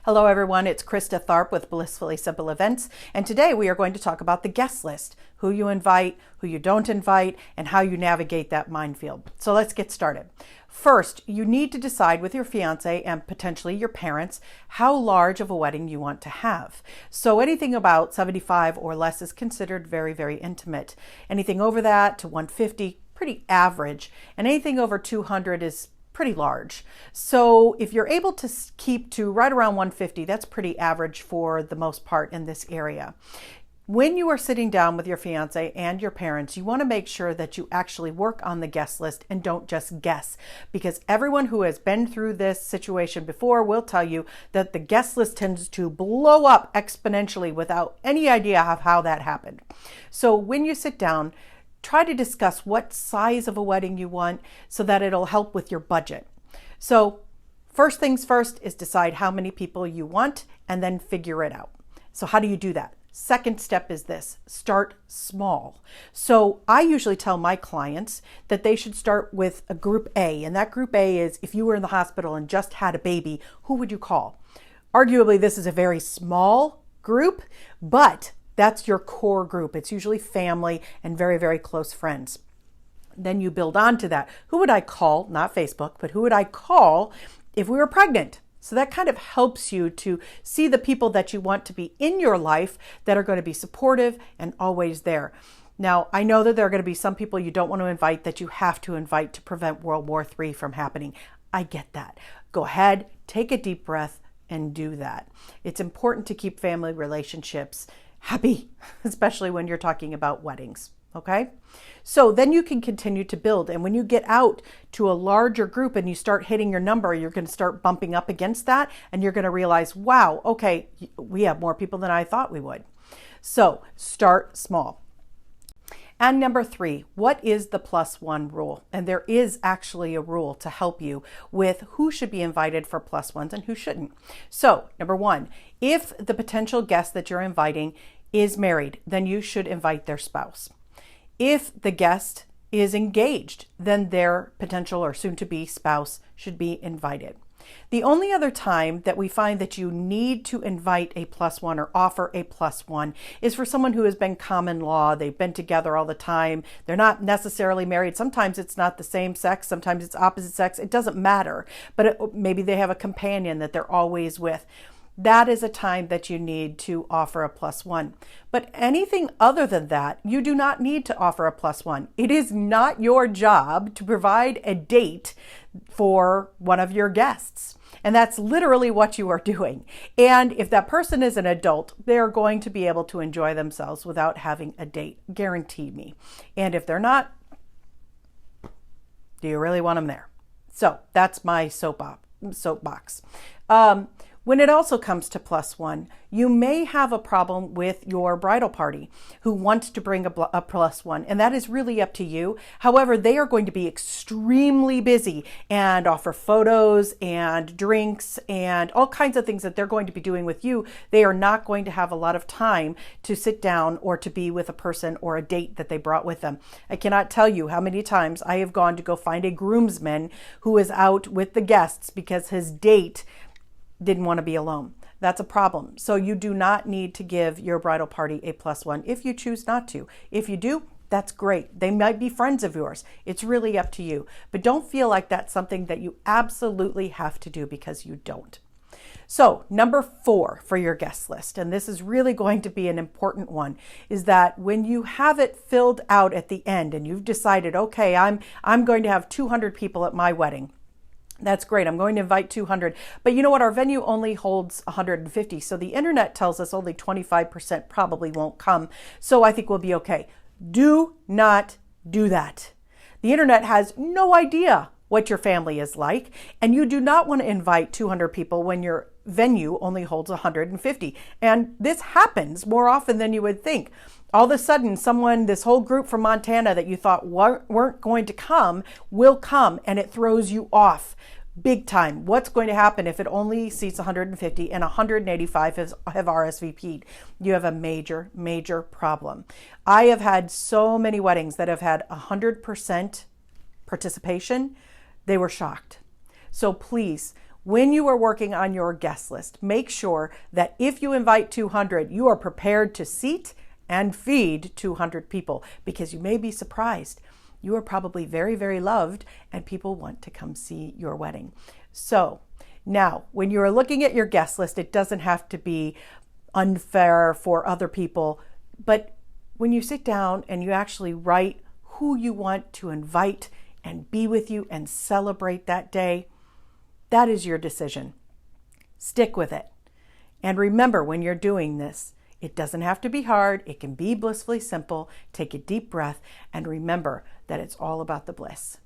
Hello everyone, it's Crista Tharp with Blissfully Simple Events, and today we are going to talk about the guest list, who you invite, who you don't invite, and how you navigate that minefield. So let's get started. First, you need to decide with your fiance and potentially your parents how large of a wedding you want to have. So anything about 75 or less is considered very, very intimate. Anything over that to 150, pretty average, and anything over 200 is pretty large. So if you're able to keep to right around 150, that's pretty average for the most part in this area. When you are sitting down with your fiance and your parents, you want to make sure that you actually work on the guest list and don't just guess, because everyone who has been through this situation before will tell you that the guest list tends to blow up exponentially without any idea of how that happened. So when you sit down, try to discuss what size of a wedding you want so that it'll help with your budget. So first things first is decide how many people you want and then figure it out. So how do you do that? Second step is this: start small. So I usually tell my clients that they should start with a group A, and that group A is if you were in the hospital and just had a baby, who would you call? Arguably, this is a very small group, but that's your core group. It's usually family and very, very close friends. Then you build on to that. Who would I call? Not Facebook, but who would I call if we were pregnant? So that kind of helps you to see the people that you want to be in your life that are going to be supportive and always there. Now, I know that there are going to be some people you don't want to invite that you have to invite to prevent World War III from happening. I get that. Go ahead, take a deep breath, and do that. It's important to keep family relationships happy, especially when you're talking about weddings. Okay? So then you can continue to build. And when you get out to a larger group and you start hitting your number, you're going to start bumping up against that. And you're going to realize, wow, okay, we have more people than I thought we would. So start small. And number 3, what is the +1 rule? And there is actually a rule to help you with who should be invited for +1s and who shouldn't. So number 1, if the potential guest that you're inviting is married, then you should invite their spouse. If the guest is engaged, then their potential or soon-to-be spouse should be invited. The only other time that we find that you need to invite a +1 or offer a +1 is for someone who has been common law. They've been together all the time. They're not necessarily married. Sometimes it's not the same sex. Sometimes it's opposite sex. It doesn't matter. But maybe they have a companion that they're always with. That is a time that you need to offer a +1. But anything other than that, you do not need to offer a +1. It is not your job to provide a date for one of your guests. And that's literally what you are doing. And if that person is an adult, they're going to be able to enjoy themselves without having a date, guarantee me. And if they're not, do you really want them there? So that's my soapbox. When it also comes to +1, you may have a problem with your bridal party who wants to bring a +1, and that is really up to you. However, they are going to be extremely busy and offer photos and drinks and all kinds of things that they're going to be doing with you. They are not going to have a lot of time to sit down or to be with a person or a date that they brought with them. I cannot tell you how many times I have gone to go find a groomsman who is out with the guests because his date didn't want to be alone. That's a problem. So you do not need to give your bridal party a +1 if you choose not to. If you do, that's great. They might be friends of yours. It's really up to you. But don't feel like that's something that you absolutely have to do, because you don't. So number 4 for your guest list, and this is really going to be an important one, is that when you have it filled out at the end and you've decided, okay, I'm going to have 200 people at my wedding. That's great. I'm going to invite 200. But you know what? Our venue only holds 150. So the internet tells us only 25% probably won't come. So I think we'll be okay. Do not do that. The internet has no idea what your family is like. And you do not want to invite 200 people when your venue only holds 150. And this happens more often than you would think. All of a sudden, this whole group from Montana that you thought weren't going to come, will come, and it throws you off big time. What's going to happen if it only seats 150 and 185 have RSVP'd? You have a major, major problem. I have had so many weddings that have had 100% participation. They were shocked. So please, When you are working on your guest list, make sure that if you invite 200, you are prepared to seat and feed 200 people, because you may be surprised. You are probably very, very loved and people want to come see your wedding. So now, when you are looking at your guest list, it doesn't have to be unfair for other people, but when you sit down and you actually write who you want to invite and be with you and celebrate that day, that is your decision. Stick with it. And remember, when you're doing this, it doesn't have to be hard. It can be blissfully simple. Take a deep breath and remember that it's all about the bliss.